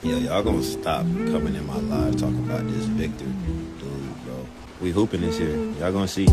Yeah, y'all gonna stop coming in my live talking about this Victor dude, bro. We hooping this year. Y'all gonna see.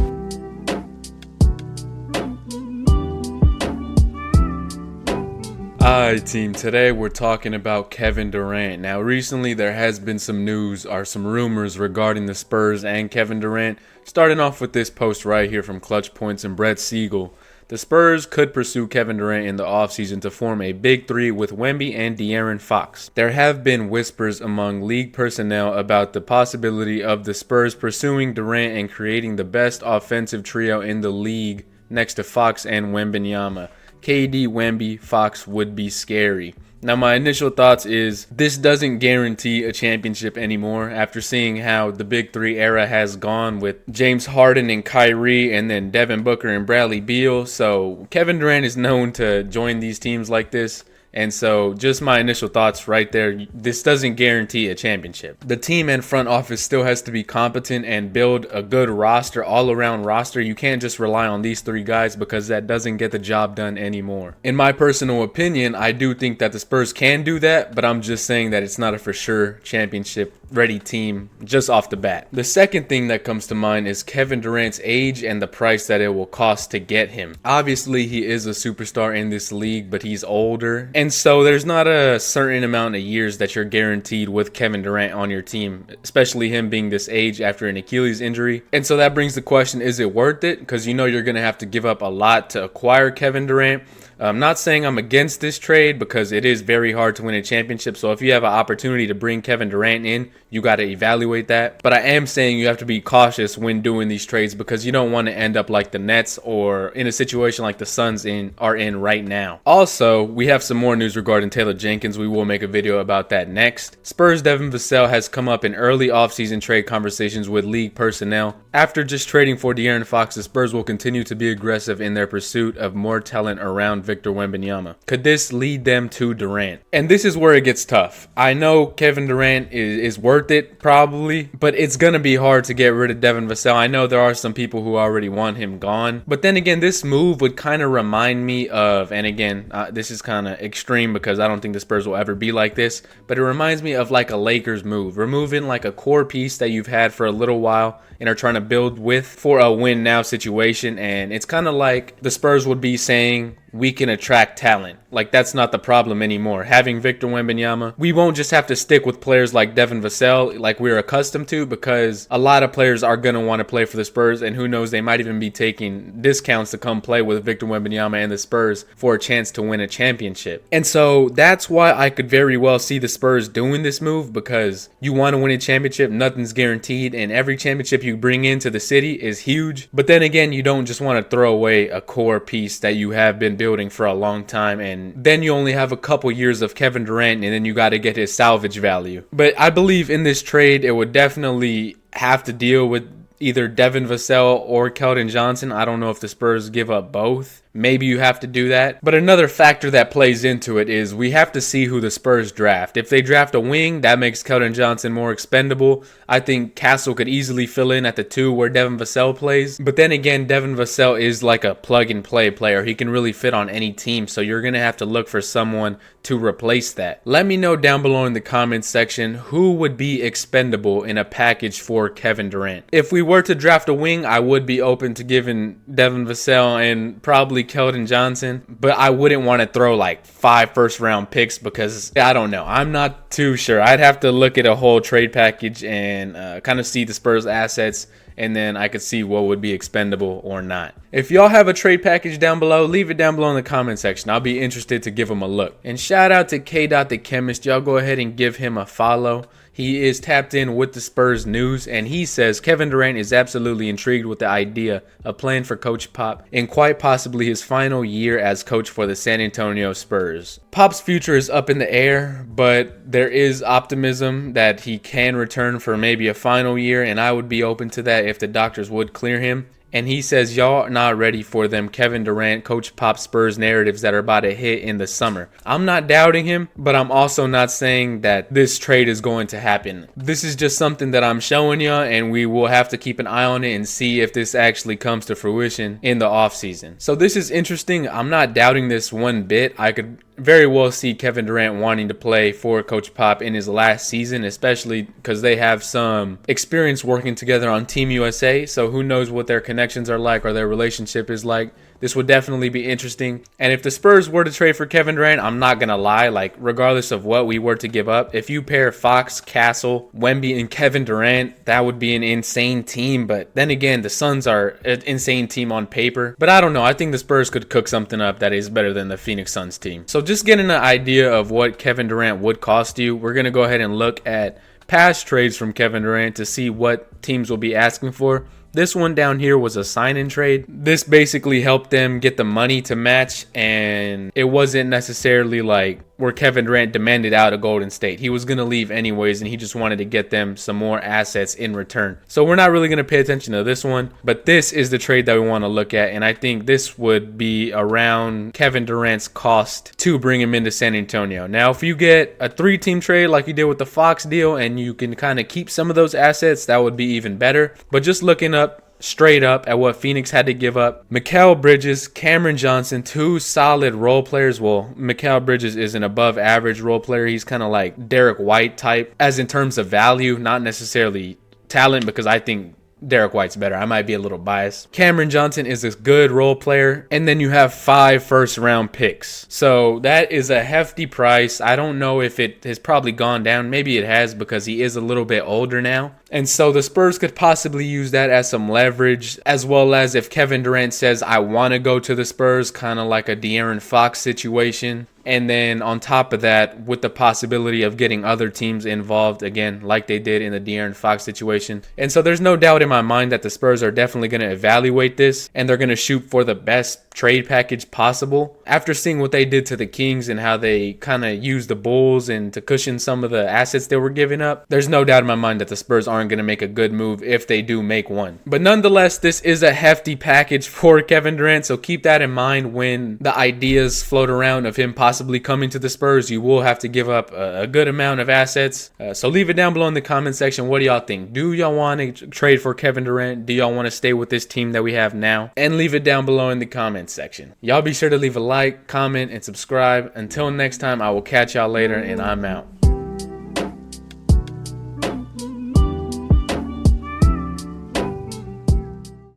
Alright team, today we're talking about Kevin Durant. Now recently there has been some news or some rumors regarding the Spurs and Kevin Durant. Starting off with this post right here from Clutch Points and Brett Siegel. The Spurs could pursue Kevin Durant in the offseason to form a big three with Wemby and De'Aaron Fox. There have been whispers among league personnel about the possibility of the Spurs pursuing Durant and creating the best offensive trio in the league next to Fox and Wembanyama. KD, Wemby, Fox would be scary. Now my initial thoughts is this doesn't guarantee a championship anymore after seeing how the Big Three era has gone with James Harden and Kyrie and then Devin Booker and Bradley Beal. So Kevin Durant is known to join these teams like this. And so just my initial thoughts right there, this doesn't guarantee a championship. The team and front office still has to be competent and build a good roster, all-around roster. You can't just rely on these three guys because that doesn't get the job done anymore. In my personal opinion, I do think that the Spurs can do that, but I'm just saying that it's not a for sure championship ready team just off the bat. The second thing that comes to mind is Kevin Durant's age and the price that it will cost to get him. Obviously, he is a superstar in this league, but he's older. And so there's not a certain amount of years that you're guaranteed with Kevin Durant on your team, especially him being this age after an Achilles injury. And so that brings the question, is it worth it? Because you know you're going to have to give up a lot to acquire Kevin Durant. I'm not saying I'm against this trade because it is very hard to win a championship. So if you have an opportunity to bring Kevin Durant in, you got to evaluate that. But I am saying you have to be cautious when doing these trades because you don't want to end up like the Nets or in a situation like the Suns are in right now. Also, we have some more news regarding Taylor Jenkins. We will make a video about that next. Spurs Devin Vassell has come up in early offseason trade conversations with league personnel. After just trading for De'Aaron Fox, the Spurs will continue to be aggressive in their pursuit of more talent around Victor Wembanyama. Could this lead them to Durant? And this is where it gets tough. I know Kevin Durant is worth it probably, but it's going to be hard to get rid of Devin Vassell. I know there are some people who already want him gone, but then again, this move would kind of remind me of, and again, this is kind of extreme because I don't think the Spurs will ever be like this, but it reminds me of like a Lakers move, removing like a core piece that you've had for a little while and are trying to build with for a win now situation. And it's kind of like the Spurs would be saying, we can attract talent. Like, that's not the problem anymore. Having Victor Wembanyama, we won't just have to stick with players like Devin Vassell like we're accustomed to, because a lot of players are going to want to play for the Spurs, and who knows, they might even be taking discounts to come play with Victor Wembanyama and the Spurs for a chance to win a championship. And so that's why I could very well see the Spurs doing this move, because you want to win a championship, nothing's guaranteed, and every championship you bring into the city is huge. But then again, you don't just want to throw away a core piece that you have been building for a long time, and then you only have a couple years of Kevin Durant, and then you got to get his salvage value. But I believe in this trade, it would definitely have to deal with either Devin Vassell or Keldon Johnson. I don't know if the Spurs give up both. Maybe you have to do that. But another factor that plays into it is we have to see who the Spurs draft. If they draft a wing, that makes Keldon Johnson more expendable. I think Castle could easily fill in at the 2 where Devin Vassell plays. But then again, Devin Vassell is like a plug-and-play player. He can really fit on any team, so you're going to have to look for someone to replace that. Let me know down below in the comments section who would be expendable in a package for Kevin Durant. If we were to draft a wing, I would be open to giving Devin Vassell and probably Keldon Johnson, but I wouldn't want to throw like 5 first-round picks because I don't know. I'm not too sure. I'd have to look at a whole trade package and kind of see the Spurs assets, and then I could see what would be expendable or not. If y'all have a trade package down below, leave it down below in the comment section. I'll be interested to give them a look. And shout out to K. the Chemist. Y'all go ahead and give him a follow. He is tapped in with the Spurs news, and he says Kevin Durant is absolutely intrigued with the idea of playing for Coach Pop in quite possibly his final year as coach for the San Antonio Spurs. Pop's future is up in the air, but there is optimism that he can return for maybe a final year, and I would be open to that if the doctors would clear him. And he says y'all are not ready for them Kevin Durant, Coach Pop Spurs narratives that are about to hit in the summer. I'm not doubting him, but I'm also not saying that this trade is going to happen. This is just something that I'm showing y'all, and we will have to keep an eye on it and see if this actually comes to fruition in the offseason. So this is interesting. I'm not doubting this one bit. I could very well see Kevin Durant wanting to play for Coach Pop in his last season, especially because they have some experience working together on Team USA. So who knows what their connections are like or their relationship is like. This would definitely be interesting. And if the Spurs were to trade for Kevin Durant, I'm not going to lie, like regardless of what we were to give up, if you pair Fox, Castle, Wemby, and Kevin Durant, that would be an insane team. But then again, the Suns are an insane team on paper. But I don't know. I think the Spurs could cook something up that is better than the Phoenix Suns team. So just getting an idea of what Kevin Durant would cost you, we're going to go ahead and look at past trades from Kevin Durant to see what teams will be asking for. This one down here was a sign-in trade. This basically helped them get the money to match, and it wasn't necessarily like where Kevin Durant demanded out of Golden State. He was going to leave anyways, and he just wanted to get them some more assets in return. So we're not really going to pay attention to this one, but this is the trade that we want to look at, and I think this would be around Kevin Durant's cost to bring him into San Antonio. Now, if you get a 3-team trade like you did with the Fox deal, and you can kind of keep some of those assets, that would be even better. But just looking up straight up at what Phoenix had to give up, Mikal Bridges, Cameron Johnson, 2 solid role players. Well, Mikal Bridges is an above average role player. He's kind of like Derek White type, as in terms of value, not necessarily talent, because I think Derek White's better. I might be a little biased. Cameron Johnson is a good role player. And then you have 5 first-round picks. So that is a hefty price. I don't know if it has probably gone down. Maybe it has, because he is a little bit older now. And so the Spurs could possibly use that as some leverage, as well as if Kevin Durant says, I want to go to the Spurs, kind of like a De'Aaron Fox situation. And then on top of that, with the possibility of getting other teams involved, again, like they did in the De'Aaron Fox situation. And so there's no doubt in my mind that the Spurs are definitely going to evaluate this, and they're going to shoot for the best trade package possible. After seeing what they did to the Kings and how they kind of used the Bulls and to cushion some of the assets they were giving up, there's no doubt in my mind that the Spurs aren't going to make a good move if they do make one. But nonetheless, this is a hefty package for Kevin Durant, so keep that in mind when the ideas float around of him possibly coming to the Spurs. You will have to give up a good amount of assets. So leave it down below in the comment section. What do y'all think? Do y'all want to trade for Kevin Durant? Do y'all want to stay with this team that we have now? And leave it down below in the comment section. Y'all be sure to leave a like, comment, and subscribe. Until next time, I will catch y'all later, and I'm out.